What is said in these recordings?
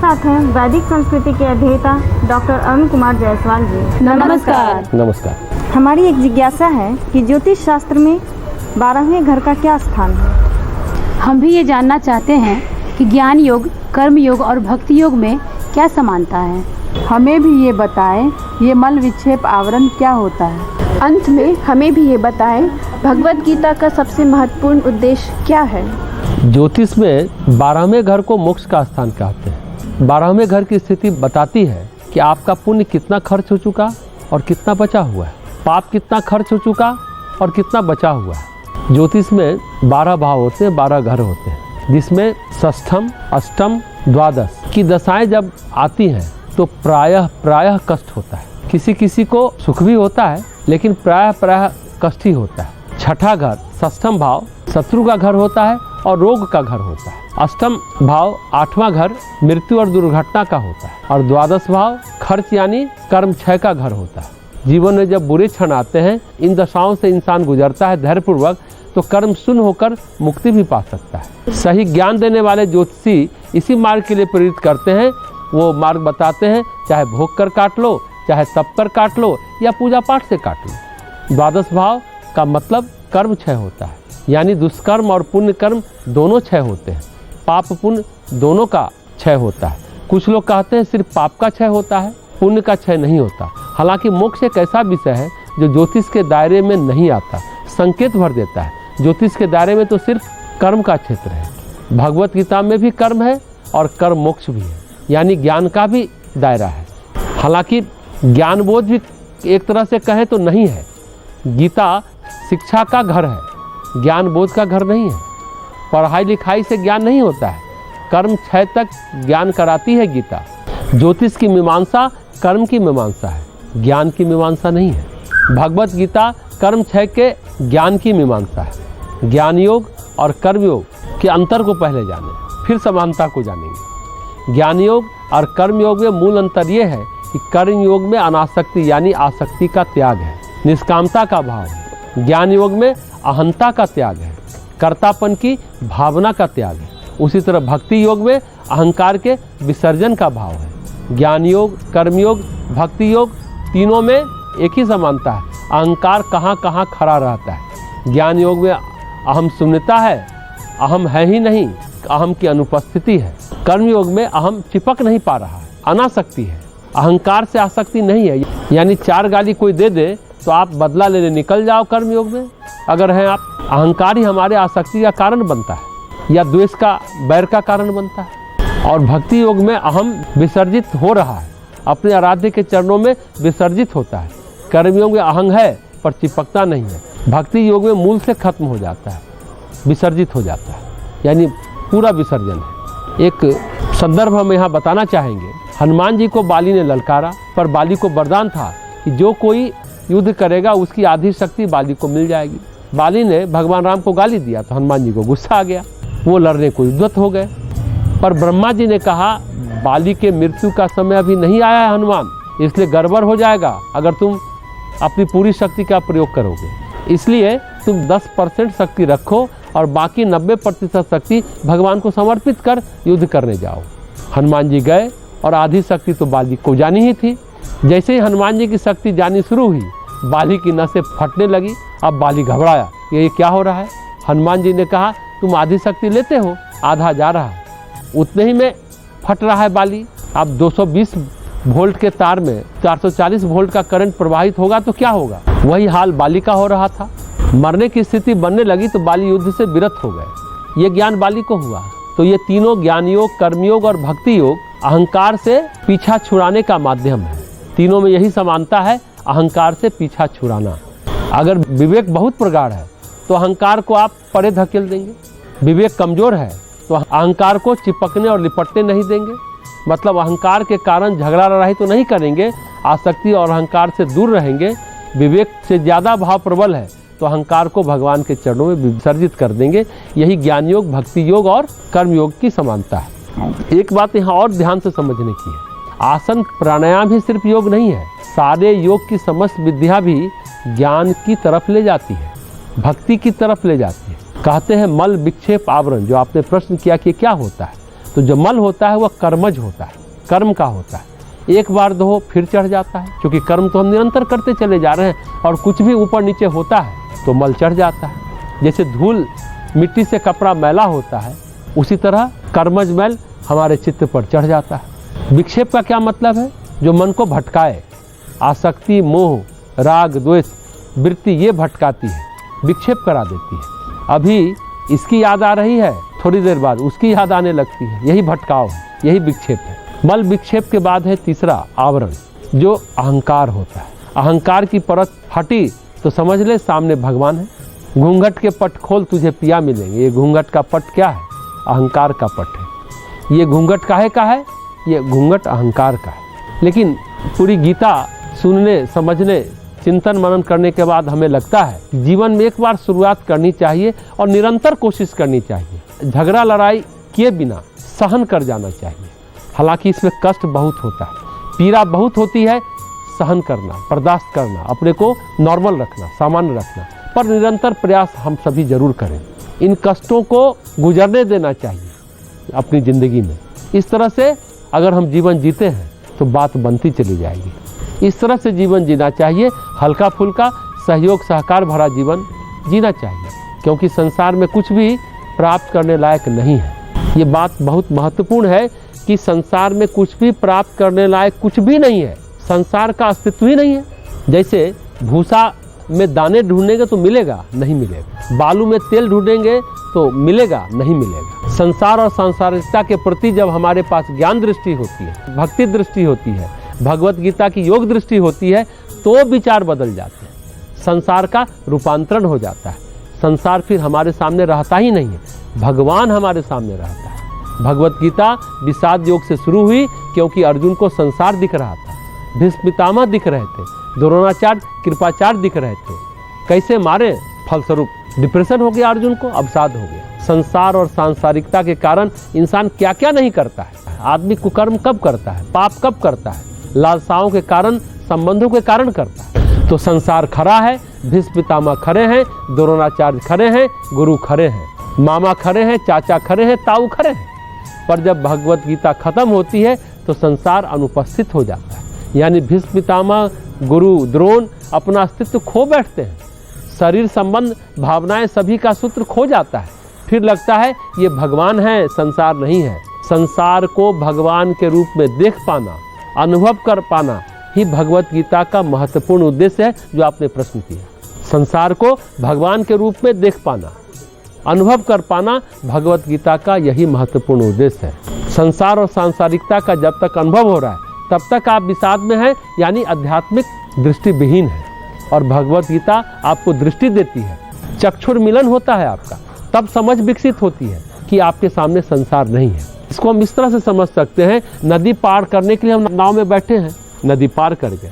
साथ हैं वैदिक संस्कृति के अध्येता डॉक्टर अरुण कुमार जायसवाल जी। नमस्कार। नमस्कार। हमारी एक जिज्ञासा है कि ज्योतिष शास्त्र में 12वें घर का क्या स्थान है? हम भी ये जानना चाहते हैं कि ज्ञान योग, कर्म योग और भक्ति योग में क्या समानता है। हमें भी ये बताएं, ये मल विक्षेप आवरण क्या होता है। अंत में हमें भी ये बताएं, भगवत गीता का सबसे महत्वपूर्ण उद्देश्य क्या है। ज्योतिष में 12वें घर को मोक्ष का स्थान कहते हैं। 12वें घर की स्थिति बताती है कि आपका पुण्य कितना खर्च हो चुका और कितना बचा हुआ है, पाप कितना खर्च हो चुका और कितना बचा हुआ है। ज्योतिष में 12 भाव होते हैं, 12 घर होते हैं, जिसमें षष्ठम, अष्टम, द्वादश की दशाएं जब आती हैं तो प्रायः कष्ट होता है। किसी किसी को सुख भी होता है, लेकिन प्रायः कष्ट ही होता है। छठा घर, षष्ठम भाव, शत्रु का घर होता है और रोग का घर होता है। अष्टम भाव, 8वां घर, मृत्यु और दुर्घटना का होता है। और द्वादश भाव खर्च यानी कर्म क्षय का घर होता है। जीवन में जब बुरे क्षण आते हैं, इन दशाओं से इंसान गुजरता है धैर्यपूर्वक, तो कर्म शून्य होकर मुक्ति भी पा सकता है। सही ज्ञान देने वाले ज्योतिषी इसी मार्ग के लिए प्रेरित करते हैं। वो मार्ग बताते हैं, चाहे भोग कर काट लो, चाहे तप कर काट लो, या पूजा पाठ से काट लो। द्वादश भाव का मतलब कर्म क्षय होता है, यानी दुष्कर्म और पुण्य कर्म दोनों क्षय होते हैं। पाप पुण्य दोनों का क्षय होता है। कुछ लोग कहते हैं सिर्फ पाप का क्षय होता है, पुण्य का क्षय नहीं होता। हालांकि मोक्ष एक ऐसा विषय है जो ज्योतिष के दायरे में नहीं आता, संकेत भर देता है। ज्योतिष के दायरे में तो सिर्फ कर्म का क्षेत्र है। भगवत गीता में भी कर्म है और कर्म मोक्ष भी है, यानी ज्ञान का भी दायरा है। हालांकि ज्ञान बोध भी एक तरह से कहें तो नहीं है। गीता शिक्षा का घर है, ज्ञान बोध का घर नहीं है। पढ़ाई लिखाई से ज्ञान नहीं होता है, कर्म क्षय तक ज्ञान कराती है गीता। ज्योतिष की मीमांसा कर्म की मीमांसा है, ज्ञान की मीमांसा नहीं है। भगवत गीता कर्म क्षय के ज्ञान की मीमांसा है। ज्ञान योग और कर्म योग के अंतर को पहले जानें, फिर समानता को जानेंगे। ज्ञान योग और कर्म योग में मूल अंतर ये है कि कर्म योग में अनासक्ति यानी आसक्ति का त्याग है, निष्कामता का भाव है। ज्ञान योग में अहंता का त्याग है, कर्तापन की भावना का त्याग है। उसी तरह भक्ति योग में अहंकार के विसर्जन का भाव है। ज्ञान योग, कर्म योग, भक्ति योग तीनों में एक ही समानता है, अहंकार कहाँ कहाँ खड़ा रहता है। ज्ञान योग में अहम शून्यता है, अहम है ही नहीं, अहम की अनुपस्थिति है। कर्म योग में अहम चिपक नहीं पा रहा है, अनासक्ति है, अहंकार से आसक्ति नहीं है। यानी 4 गाली कोई दे दे तो आप बदला लेने निकल जाओ। कर्म योग में अगर हैं आप, अहंकार ही हमारे आसक्ति का कारण बनता है या द्वेष का, बैर का कारण बनता है। और भक्ति योग में अहम विसर्जित हो रहा है, अपने आराध्य के चरणों में विसर्जित होता है। कर्म योग में अहंग है पर चिपकता नहीं है। भक्ति योग में मूल से खत्म हो जाता है, विसर्जित हो जाता है, यानी पूरा विसर्जन है। एक संदर्भ हम यहाँ बताना चाहेंगे। हनुमान जी को बाली ने ललकारा, पर बाली को वरदान था कि जो कोई युद्ध करेगा उसकी आधी शक्ति बाली को मिल जाएगी। बाली ने भगवान राम को गाली दिया तो हनुमान जी को गुस्सा आ गया, वो लड़ने को युद्धत हो गए। पर ब्रह्मा जी ने कहा बाली के मृत्यु का समय अभी नहीं आया है हनुमान, इसलिए गड़बड़ हो जाएगा अगर तुम अपनी पूरी शक्ति का प्रयोग करोगे। इसलिए तुम 10% शक्ति रखो और बाकी 90% शक्ति भगवान को समर्पित कर युद्ध करने जाओ। हनुमान जी गए और आधी शक्ति तो बाली को जानी ही थी। जैसे ही हनुमान जी की शक्ति जानी शुरू हुई, बाली की नसें फटने लगी। अब बाली घबराया, ये क्या हो रहा है। हनुमान जी ने कहा तुम आधी शक्ति लेते हो, आधा जा रहा है। उतने ही में फट रहा है बाली। अब 220 वोल्ट के तार में 440 वोल्ट का करंट प्रवाहित होगा तो क्या होगा। वही हाल बाली का हो रहा था। मरने की स्थिति बनने लगी तो बाली युद्ध से विरत हो गए। ये ज्ञान बाली को हुआ। तो ये तीनों ज्ञान योग, कर्मयोग और भक्ति योग अहंकार से पीछा छुड़ाने का माध्यम है। तीनों में यही समानता है, अहंकार से पीछा छुड़ाना। अगर विवेक बहुत प्रगाढ़ है तो अहंकार को आप परे धकेल देंगे। विवेक कमजोर है तो अहंकार को चिपकने और लिपटने नहीं देंगे। मतलब अहंकार के कारण झगड़ा लड़ाई तो नहीं करेंगे, आसक्ति और अहंकार से दूर रहेंगे। विवेक से ज़्यादा भाव प्रबल है तो अहंकार को भगवान के चरणों में विसर्जित कर देंगे। यही ज्ञान योग, भक्ति योग और कर्म योग की समानता है। एक बात यहाँ और ध्यान से समझने की है, आसन प्राणायाम ही सिर्फ योग नहीं है, सारे योग की समस्त विद्या भी ज्ञान की तरफ ले जाती है, भक्ति की तरफ ले जाती है। कहते हैं मल विक्षेप आवरण, जो आपने प्रश्न किया कि क्या होता है। तो जो मल होता है वह कर्मज होता है, कर्म का होता है। एक बार धो फिर चढ़ जाता है, क्योंकि कर्म तो हम निरंतर करते चले जा रहे हैं और कुछ भी ऊपर नीचे होता है तो मल चढ़ जाता है। जैसे धूल मिट्टी से कपड़ा मैला होता है, उसी तरह कर्मज मैल हमारे चित्त पर चढ़ जाता है। विक्षेप का क्या मतलब है? जो मन को भटकाए, आसक्ति, मोह, राग, द्वेष, वृत्ति ये भटकाती है, विक्षेप करा देती है। अभी इसकी याद आ रही है, थोड़ी देर बाद उसकी याद आने लगती है, यही भटकाव है, यही विक्षेप है। मल विक्षेप के बाद है तीसरा आवरण, जो अहंकार होता है। अहंकार की परत हटी तो समझ ले सामने भगवान है। घूंघट के पट खोल तुझे पिया मिलेंगे। ये घूंघट का पट क्या है? अहंकार का पट है। ये घूंघट काहे का है? ये घूंघट अहंकार का है। लेकिन पूरी गीता सुनने, समझने, चिंतन मनन करने के बाद हमें लगता है जीवन में एक बार शुरुआत करनी चाहिए और निरंतर कोशिश करनी चाहिए। झगड़ा लड़ाई किए बिना सहन कर जाना चाहिए। हालांकि इसमें कष्ट बहुत होता है, पीड़ा बहुत होती है, सहन करना, बर्दाश्त करना, अपने को नॉर्मल रखना, सामान्य रखना, पर निरंतर प्रयास हम सभी जरूर करें। इन कष्टों को गुजरने देना चाहिए अपनी ज़िंदगी में। इस तरह से अगर हम जीवन जीते हैं तो बात बनती चली जाएगी। इस तरह से जीवन जीना चाहिए, हल्का फुल्का, सहयोग सहकार भरा जीवन जीना चाहिए, क्योंकि संसार में कुछ भी प्राप्त करने लायक नहीं है। ये बात बहुत महत्वपूर्ण है कि संसार में कुछ भी प्राप्त करने लायक कुछ भी नहीं है। संसार का अस्तित्व ही नहीं है। जैसे भूसा में दाने ढूंढेंगे तो मिलेगा, नहीं मिलेगा। बालू में तेल ढूंढेंगे तो मिलेगा, नहीं मिलेगा। संसार और सांसारिकता के प्रति जब हमारे पास ज्ञान दृष्टि होती है, भक्ति दृष्टि होती है, भगवत गीता की योग दृष्टि होती है, तो विचार बदल जाते हैं, संसार का रूपांतरण हो जाता है। संसार फिर हमारे सामने रहता ही नहीं है, भगवान हमारे सामने रहता है। भगवत गीता विषाद योग से शुरू हुई क्योंकि अर्जुन को संसार दिख रहा था, भीष्म पितामह दिख रहे थे, द्रोणाचार्य कृपाचार्य दिख रहे थे। कैसे मारे? फलस्वरूप डिप्रेशन हो गया अर्जुन को, अवसाद हो गया। संसार और सांसारिकता के कारण इंसान क्या क्या नहीं करता है। आदमी कुकर्म कब करता है, पाप कब करता है? लालसाओं के कारण, संबंधों के कारण करता है। तो संसार खड़ा है, भीष्म पितामह खड़े हैं, द्रोणाचार्य खड़े हैं, गुरु खड़े हैं, मामा खड़े हैं, चाचा खड़े हैं, ताऊ खड़े हैं। पर जब भगवत गीता खत्म होती है तो संसार अनुपस्थित हो जाता है, यानी भीष्म पितामह, गुरु, द्रोण अपना अस्तित्व खो बैठते हैं। शरीर संबंध, भावनाएं सभी का सूत्र खो जाता है। फिर लगता है ये भगवान है, संसार नहीं है। संसार को भगवान के रूप में देख पाना, अनुभव कर पाना ही भगवत गीता का महत्वपूर्ण उद्देश्य है, जो आपने प्रश्न किया। संसार को भगवान के रूप में देख पाना, अनुभव कर पाना भगवत गीता का यही महत्वपूर्ण उद्देश्य है। संसार और सांसारिकता का जब तक अनुभव हो रहा है तब तक आप विषाद में हैं, यानी आध्यात्मिक दृष्टि विहीन है। और भगवत गीता आपको दृष्टि देती है, चक्षुर मिलन होता है आपका, तब समझ विकसित होती है कि आपके सामने संसार नहीं है। इसको हम इस तरह से समझ सकते हैं, नदी पार करने के लिए हम नाव में बैठे हैं, नदी पार कर गए,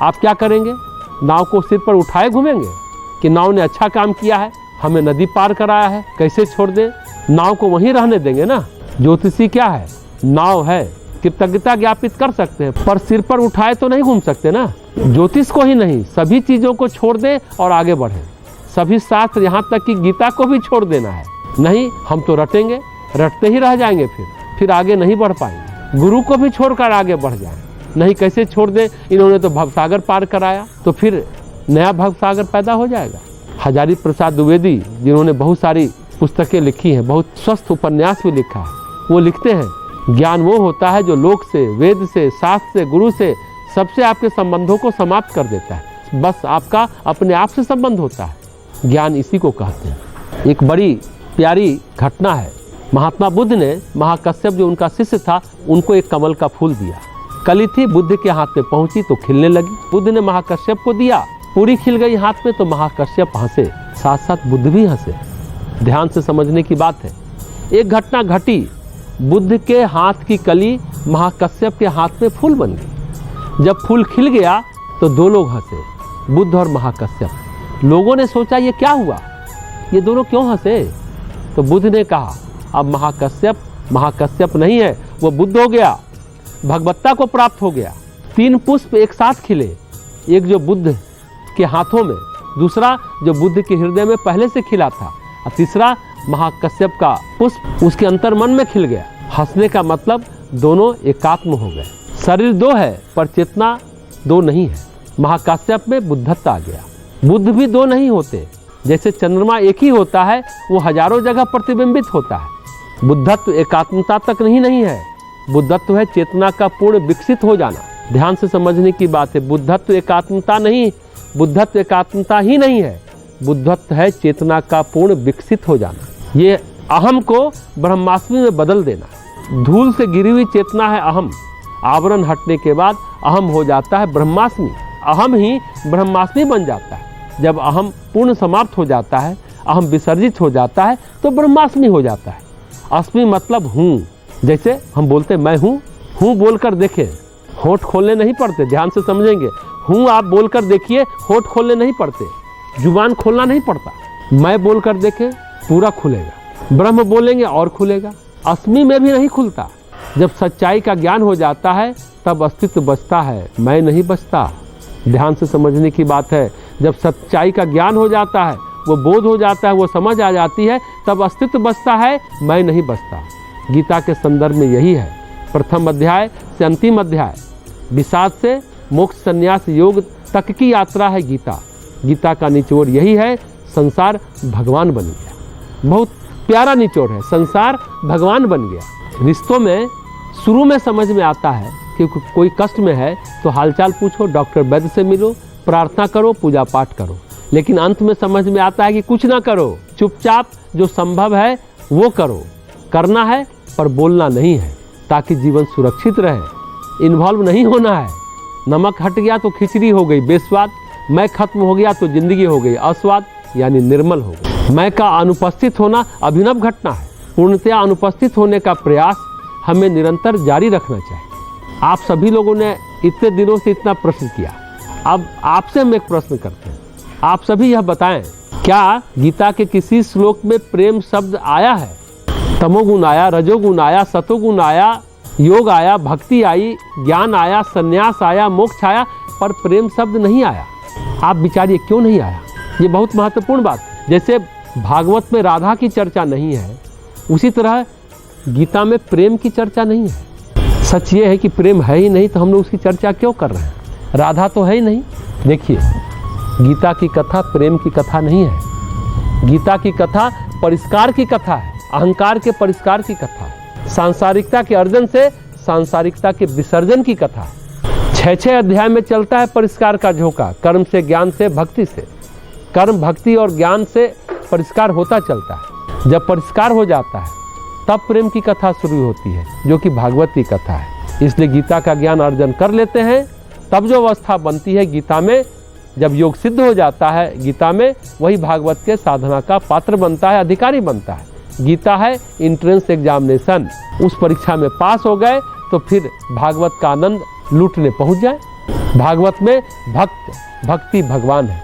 आप क्या करेंगे? नाव को सिर पर उठाए घूमेंगे कि नाव ने अच्छा काम किया है, हमें नदी पार कराया है, कैसे छोड़ दें? नाव को वहीं रहने देंगे ना। ज्योतिषी क्या है? नाव है, कृतज्ञता ज्ञापित कर सकते हैं, पर सिर पर उठाए तो नहीं घूम सकते ना। ज्योतिष को ही नहीं, सभी चीज़ों को छोड़ दें और आगे बढ़ें। सभी शास्त्र, यहाँ तक कि गीता को भी छोड़ देना है। नहीं, हम तो रटेंगे, रटते ही रह जाएंगे, फिर आगे नहीं बढ़ पाएंगे। गुरु को भी छोड़कर आगे बढ़ जाए, नहीं कैसे छोड़ दें? इन्होंने तो भवसागर पार कराया, तो फिर नया भवसागर पैदा हो जाएगा। हजारी प्रसाद द्विवेदी, जिन्होंने बहुत सारी पुस्तकें लिखी हैं, बहुत स्वस्थ उपन्यास भी लिखा है, वो लिखते हैं, ज्ञान वो होता है जो लोक से, वेद से, शास्त्र से, गुरु से, सबसे आपके संबंधों को समाप्त कर देता है। बस आपका अपने आप से संबंध होता है। ज्ञान इसी को कहते हैं। एक बड़ी प्यारी घटना है। महात्मा बुद्ध ने महाकश्यप, जो उनका शिष्य था, उनको एक कमल का फूल दिया। कली थी, बुद्ध के हाथ में पहुंची तो खिलने लगी। बुद्ध ने महाकश्यप को दिया, पूरी खिल गई हाथ में, तो महाकश्यप हंसे, साथ साथ बुद्ध भी हंसे। ध्यान से समझने की बात है। एक घटना घटी, बुद्ध के हाथ की कली महाकश्यप के हाथ में फूल बन गई। जब फूल खिल गया तो दो लोग हंसे, बुद्ध और महाकश्यप। लोगों ने सोचा ये क्या हुआ, ये दोनों क्यों हंसे? तो बुद्ध ने कहा, अब महाकश्यप नहीं है, वो बुद्ध हो गया, भगवत्ता को प्राप्त हो गया। 3 पुष्प एक साथ खिले, एक जो बुद्ध के हाथों में, दूसरा जो बुद्ध के हृदय में पहले से खिला था, और तीसरा महाकश्यप का पुष्प उसके अंतर मन में खिल गया। हंसने का मतलब दोनों एकात्म हो गए। शरीर दो है पर चेतना दो नहीं है। महाकाश्यप में बुद्धत्व आ गया। बुद्ध भी दो नहीं होते। जैसे चंद्रमा एक ही होता है, वो हजारों जगह प्रतिबिंबित होता है। बुद्धत्व एकात्मता तक नहीं है। बुद्धत्व है चेतना का पूर्ण विकसित हो जाना। ध्यान से समझने की बात है। बुद्धत्व एकात्मता नहीं, बुद्धत्व एकात्मता ही नहीं है। बुद्धत्व है चेतना का पूर्ण विकसित हो जाना। ये अहम को ब्रह्मास्मि में बदल देना। धूल से गिरी हुई चेतना है अहम। आवरण हटने के बाद अहम हो जाता है ब्रह्मास्मि। अहम ही ब्रह्मास्मि बन जाता है। जब अहम पूर्ण समाप्त हो जाता है, अहम विसर्जित हो जाता है, तो ब्रह्मास्मि हो जाता है। अस्मि मतलब हूँ। जैसे हम बोलते मैं हूँ बोलकर देखें, होठ खोलने नहीं पड़ते। ध्यान से समझेंगे। हूँ आप बोलकर देखिए, होठ खोलने नहीं पड़ते, जुबान खोलना नहीं पड़ता। मैं बोलकर देखें, पूरा खुलेगा। ब्रह्म बोलेंगे और खुलेगा। अस्मि में भी नहीं खुलता। जब सच्चाई का ज्ञान हो जाता है तब अस्तित्व बचता है, मैं नहीं बचता। ध्यान से समझने की बात है। जब सच्चाई का ज्ञान हो जाता है, वो बोध हो जाता है, वो समझ आ जाती है, तब अस्तित्व बचता है, मैं नहीं बचता। गीता के संदर्भ में यही है। प्रथम अध्याय से अंतिम अध्याय, विषाद से मोक्ष संन्यास योग तक की यात्रा है गीता। गीता का निचोड़ यही है, संसार भगवान बन गया। बहुत प्यारा निचोड़ है, संसार भगवान बन गया। रिश्तों में शुरू में समझ में आता है कि कोई कष्ट में है तो हालचाल पूछो, डॉक्टर वैद्य से मिलो, प्रार्थना करो, पूजा पाठ करो। लेकिन अंत में समझ में आता है कि कुछ ना करो, चुपचाप जो संभव है वो करो। करना है पर बोलना नहीं है, ताकि जीवन सुरक्षित रहे। इन्वॉल्व नहीं होना है। नमक हट गया तो खिचड़ी हो गई बेस्वाद। मैं खत्म हो गया तो जिंदगी हो गई अस्वाद, यानी निर्मल हो गई। मैं का अनुपस्थित होना अभिनव घटना है। पूर्णतया अनुपस्थित होने का प्रयास हमें निरंतर जारी रखना चाहिए। आप सभी लोगों ने इतने दिनों से इतना प्रश्न किया। अब आपसे हम एक प्रश्न करते हैं। आप सभी यह बताएं, क्या गीता के किसी श्लोक में प्रेम शब्द आया है? तमोगुण आया, रजोगुण आया, सतोगुण आया, योग आया, भक्ति आई, ज्ञान आया, संन्यास आया, मोक्ष आया, पर प्रेम शब्द नहीं आया। आप विचारिए क्यों नहीं आया? ये बहुत महत्वपूर्ण बात। जैसे भागवत में राधा की चर्चा नहीं है, उसी तरह गीता में प्रेम की चर्चा नहीं है। सच ये है कि प्रेम है ही नहीं, तो हम लोग उसकी चर्चा क्यों कर रहे हैं? राधा तो है ही नहीं। देखिए, गीता की कथा प्रेम की कथा नहीं है। गीता की कथा परिष्कार की कथा है, अहंकार के परिष्कार की कथा है, सांसारिकता के अर्जन से सांसारिकता के विसर्जन की कथा है। 6 अध्याय में चलता है परिष्कार का झोंका, कर्म से, ज्ञान से, भक्ति से। कर्म, भक्ति और ज्ञान से परिष्कार होता चलता है। जब परिष्कार हो जाता है तब प्रेम की कथा शुरू होती है, जो कि भागवत की कथा है। इसलिए गीता का ज्ञान अर्जन कर लेते हैं, तब जो अवस्था बनती है गीता में, जब योग सिद्ध हो जाता है गीता में, वही भागवत के साधना का पात्र बनता है, अधिकारी बनता है। गीता है इंट्रेंस एग्जामिनेशन। उस परीक्षा में पास हो गए तो फिर भागवत का आनंद लूटने पहुंच जाए। भागवत में भक्त, भक्ति, भगवान है,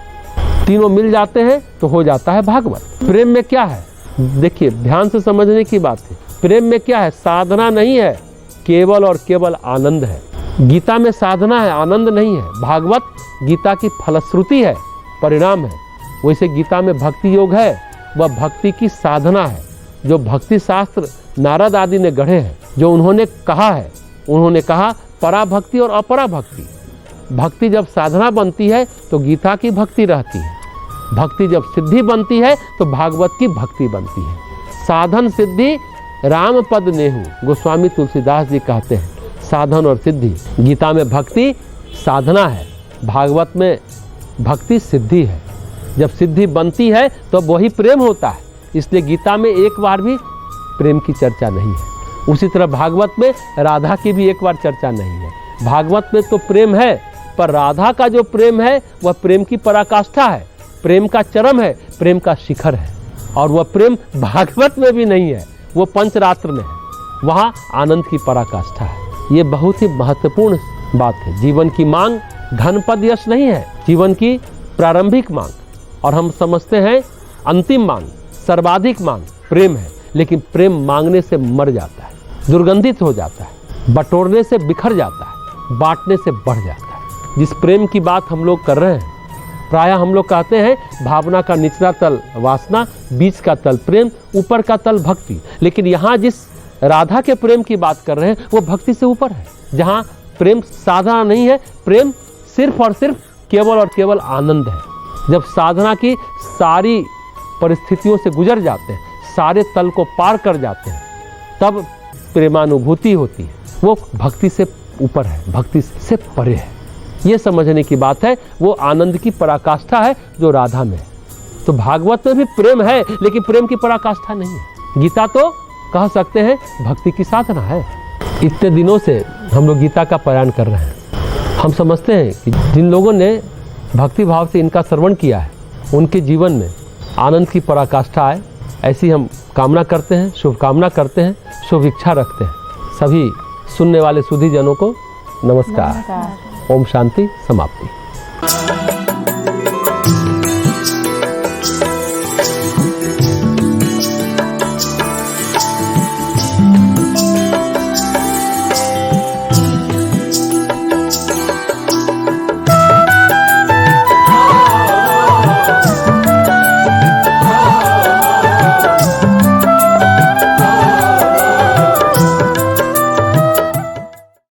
तीनों मिल जाते हैं तो हो जाता है भागवत। प्रेम में क्या है? देखिए, ध्यान से समझने की बात है। प्रेम में क्या है? साधना नहीं है, केवल और केवल आनंद है। गीता में साधना है, आनंद नहीं है। भागवत गीता की फलश्रुति है, परिणाम है। वैसे गीता में भक्ति योग है, वह भक्ति की साधना है, जो भक्ति शास्त्र नारद आदि ने गढ़े हैं, जो उन्होंने कहा है। उन्होंने कहा पराभक्ति और अपराभक्ति। भक्ति जब साधना बनती है तो गीता की भक्ति रहती है। भक्ति जब सिद्धि बनती है तो भागवत की भक्ति बनती है। साधन सिद्धि राम पद नेहु, गोस्वामी तुलसीदास जी कहते हैं, साधन और सिद्धि। गीता में भक्ति साधना है, भागवत में भक्ति सिद्धि है। जब सिद्धि बनती है तो वही प्रेम होता है। इसलिए गीता में एक बार भी प्रेम की चर्चा नहीं है। उसी तरह भागवत में राधा की भी एक बार चर्चा नहीं है। भागवत में तो प्रेम है, पर राधा का जो प्रेम है वह प्रेम की पराकाष्ठा है, प्रेम का चरम है, प्रेम का शिखर है। और वह प्रेम भागवत में भी नहीं है, वो पंचरात्र में है, वहाँ आनंद की पराकाष्ठा है। ये बहुत ही महत्वपूर्ण बात है। जीवन की मांग धन पद यश नहीं है, जीवन की प्रारंभिक मांग, और हम समझते हैं अंतिम मांग, सर्वाधिक मांग प्रेम है। लेकिन प्रेम मांगने से मर जाता है, दुर्गंधित हो जाता है, बटोरने से बिखर जाता है, बांटने से बढ़ जाता है। जिस प्रेम की बात हम लोग कर रहे हैं, प्रायः हम लोग कहते हैं भावना का निचला तल वासना, बीच का तल प्रेम, ऊपर का तल भक्ति। लेकिन यहाँ जिस राधा के प्रेम की बात कर रहे हैं वो भक्ति से ऊपर है, जहां प्रेम साधना नहीं है, प्रेम सिर्फ और सिर्फ केवल और केवल आनंद है। जब साधना की सारी परिस्थितियों से गुजर जाते हैं, सारे तल को पार कर जाते हैं, तब प्रेमानुभूति होती है। वो भक्ति से ऊपर है, भक्ति से परे है। ये समझने की बात है। वो आनंद की पराकाष्ठा है जो राधा में है। तो भागवत में भी प्रेम है, लेकिन प्रेम की पराकाष्ठा नहीं है। गीता तो कह सकते हैं भक्ति की साधना है। इतने दिनों से हम लोग गीता का पारायण कर रहे हैं। हम समझते हैं कि जिन लोगों ने भक्ति भाव से इनका श्रवण किया है, उनके जीवन में आनंद की पराकाष्ठा आए, ऐसी हम कामना करते हैं, शुभकामना करते हैं, शुभ इच्छा रखते हैं। सभी सुनने वाले सुधी जनों को नमस्कार। ओम शांति। समाप्ति।